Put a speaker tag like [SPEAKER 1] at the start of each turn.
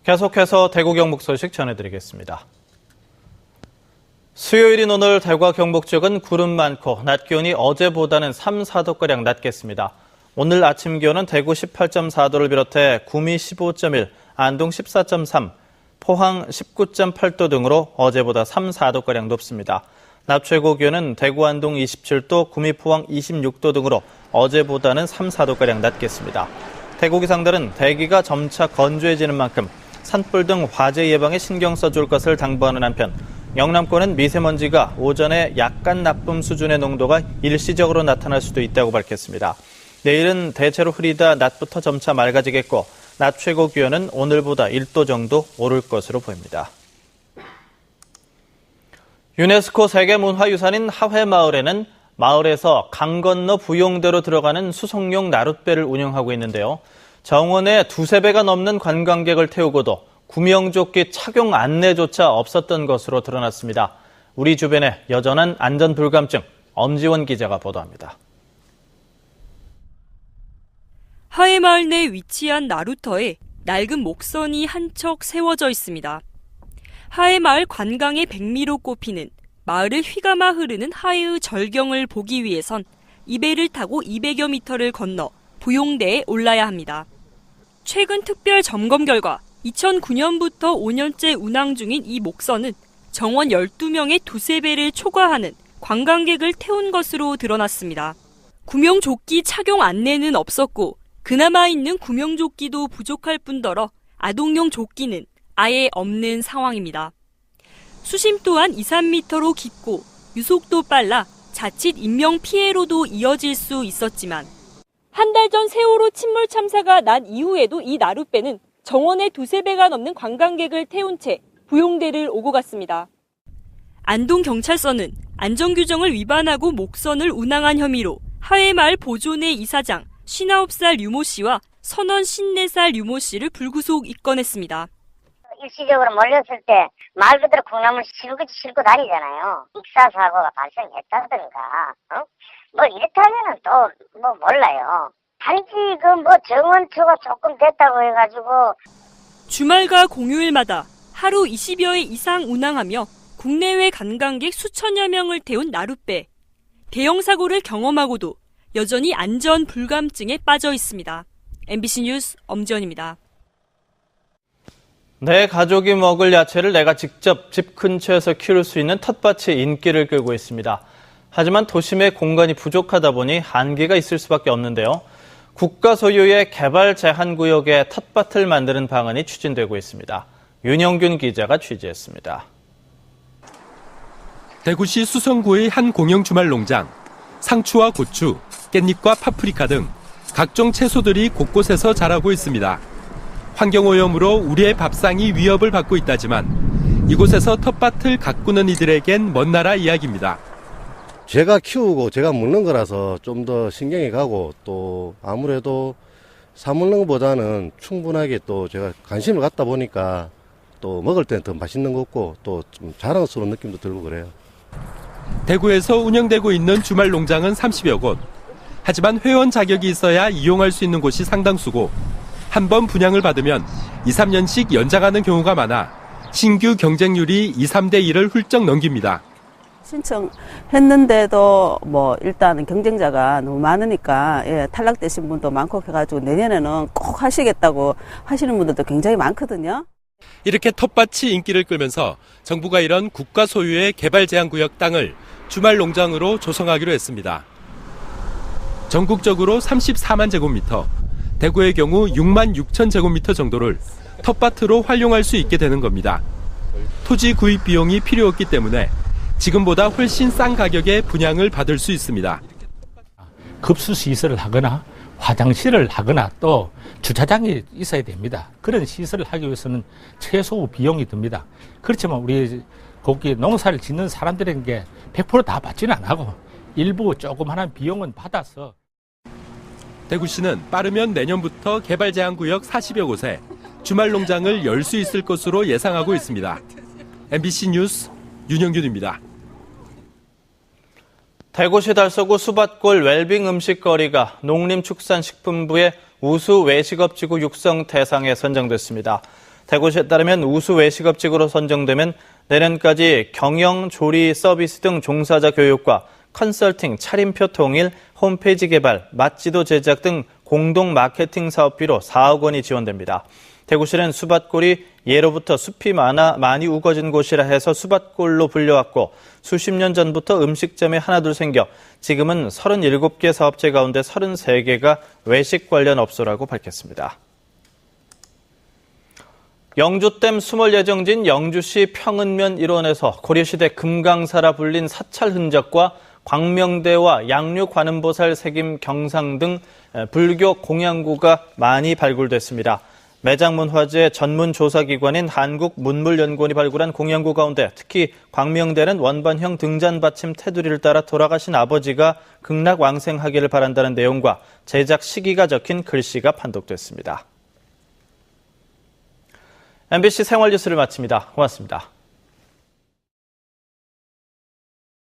[SPEAKER 1] 계속해서 대구 경북 소식 전해드리겠습니다. 수요일인 오늘 대구와 경북 지역은 구름 많고 낮 기온이 어제보다는 3, 4도가량 낮겠습니다. 오늘 아침 기온은 대구 18.4도를 비롯해 구미 15.1, 안동 14.3, 포항 19.8도 등으로 어제보다 3, 4도가량 높습니다. 낮 최고 기온은 대구 안동 27도, 구미 포항 26도 등으로 어제보다는 3, 4도가량 낮겠습니다. 대구 기상들은 대기가 점차 건조해지는 만큼 산불 등 화재 예방에 신경 써줄 것을 당부하는 한편 영남권은 미세먼지가 오전에 약간 나쁨 수준의 농도가 일시적으로 나타날 수도 있다고 밝혔습니다. 내일은 대체로 흐리다 낮부터 점차 맑아지겠고 낮 최고 기온은 오늘보다 1도 정도 오를 것으로 보입니다. 유네스코 세계문화유산인 하회마을에는 마을에서 강 건너 부용대로 들어가는 수송용 나룻배를 운영하고 있는데요. 정원에 두세 배가 넘는 관광객을 태우고도 구명조끼 착용 안내조차 없었던 것으로 드러났습니다. 우리 주변에 여전한 안전불감증, 엄지원 기자가 보도합니다.
[SPEAKER 2] 하회마을 내 위치한 나루터에 낡은 목선이 한 척 세워져 있습니다. 하회마을 관광의 백미로 꼽히는 마을을 휘감아 흐르는 하회의 절경을 보기 위해선 이 배를 타고 200여 미터를 건너 부용대에 올라야 합니다. 최근 특별 점검 결과 2009년부터 5년째 운항 중인 이 목선은 정원 12명의 두세 배를 초과하는 관광객을 태운 것으로 드러났습니다. 구명조끼 착용 안내는 없었고 그나마 있는 구명조끼도 부족할 뿐더러 아동용 조끼는 아예 없는 상황입니다. 수심 또한 2, 3m로 깊고 유속도 빨라 자칫 인명피해로도 이어질 수 있었지만 한 달 전 세월호 침몰 참사가 난 이후에도 이 나룻배는 정원에 두세 배가 넘는 관광객을 태운 채 부용대를 오고 갔습니다. 안동경찰서는 안전규정을 위반하고 목선을 운항한 혐의로 하회마을 보존회 이사장 59살 류모 씨와 선원 54살 류모 씨를 불구속 입건했습니다.
[SPEAKER 3] 일시적으로 몰렸을 때 말 그대로 콩나물 싣고 다니잖아요. 익사사고가 발생했다든가, 뭐 이렇다면은 또 뭐 몰라요. 단지 정원초가 조금 됐다고 해가지고.
[SPEAKER 2] 주말과 공휴일마다 하루 20여 회 이상 운항하며 국내외 관광객 수천여 명을 태운 나룻배. 대형 사고를 경험하고도 여전히 안전 불감증에 빠져 있습니다. MBC 뉴스 엄지원입니다.
[SPEAKER 1] 내 가족이 먹을 야채를 내가 직접 집 근처에서 키울 수 있는 텃밭이 인기를 끌고 있습니다. 하지만 도심의 공간이 부족하다 보니 한계가 있을 수밖에 없는데요. 국가 소유의 개발 제한 구역에 텃밭을 만드는 방안이 추진되고 있습니다. 윤영균 기자가 취재했습니다.
[SPEAKER 4] 대구시 수성구의 한 공영 주말 농장. 상추와 고추, 깻잎과 파프리카 등 각종 채소들이 곳곳에서 자라고 있습니다. 환경오염으로 우리의 밥상이 위협을 받고 있다지만 이곳에서 텃밭을 가꾸는 이들에겐 먼 나라 이야기입니다.
[SPEAKER 5] 제가 키우고 제가 먹는 거라서 좀 더 신경이 가고 또 아무래도 사 먹는 것보다는 충분하게 또 제가 관심을 갖다 보니까 또 먹을 때는 더 맛있는 것 같고 또 좀 자랑스러운 느낌도 들고 그래요.
[SPEAKER 4] 대구에서 운영되고 있는 주말 농장은 30여 곳. 하지만 회원 자격이 있어야 이용할 수 있는 곳이 상당수고 한 번 분양을 받으면 2, 3년씩 연장하는 경우가 많아 신규 경쟁률이 2, 3대 1을 훌쩍 넘깁니다.
[SPEAKER 6] 신청했는데도 일단은 경쟁자가 너무 많으니까 탈락되신 분도 많고 해가지고 내년에는 꼭 하시겠다고 하시는 분들도 굉장히 많거든요.
[SPEAKER 4] 이렇게 텃밭이 인기를 끌면서 정부가 이런 국가 소유의 개발 제한 구역 땅을 주말 농장으로 조성하기로 했습니다. 전국적으로 34만 제곱미터, 대구의 경우 6만 6천 제곱미터 정도를 텃밭으로 활용할 수 있게 되는 겁니다. 토지 구입 비용이 필요 없기 때문에 지금보다 훨씬 싼 가격에 분양을 받을 수 있습니다.
[SPEAKER 7] 급수시설을 하거나 화장실을 하거나 또 주차장이 있어야 됩니다. 그런 시설을 하기 위해서는 최소 비용이 듭니다. 그렇지만 우리 거기 농사를 짓는 사람들에게 100% 다 받지는 않고 일부 조그마한 비용은 받아서.
[SPEAKER 4] 대구시는 빠르면 내년부터 개발 제한 구역 40여 곳에 주말 농장을 열 수 있을 것으로 예상하고 있습니다. MBC 뉴스 윤영균입니다.
[SPEAKER 1] 대구시 달서구 수밭골 웰빙 음식거리가 농림축산식품부의 우수 외식업지구 육성 대상에 선정됐습니다. 대구시에 따르면 우수 외식업지구로 선정되면 내년까지 경영, 조리, 서비스 등 종사자 교육과 컨설팅, 차림표 통일, 홈페이지 개발, 맛지도 제작 등 공동 마케팅 사업비로 4억 원이 지원됩니다. 대구시는 수밭골이 예로부터 숲이 많이 우거진 곳이라 해서 수밭골로 불려왔고 수십 년 전부터 음식점이 하나둘 생겨 지금은 37개 사업체 가운데 33개가 외식 관련 업소라고 밝혔습니다. 영주댐 수몰 예정지인 영주시 평은면 일원에서 고려시대 금강사라 불린 사찰 흔적과 광명대와 양육관음보살 새김 경상 등 불교 공양구가 많이 발굴됐습니다. 매장문화재 전문조사기관인 한국문물연구원이 발굴한 공양구 가운데 특히 광명대는 원반형 등잔받침 테두리를 따라 돌아가신 아버지가 극락왕생하기를 바란다는 내용과 제작 시기가 적힌 글씨가 판독됐습니다. MBC 생활뉴스를 마칩니다. 고맙습니다.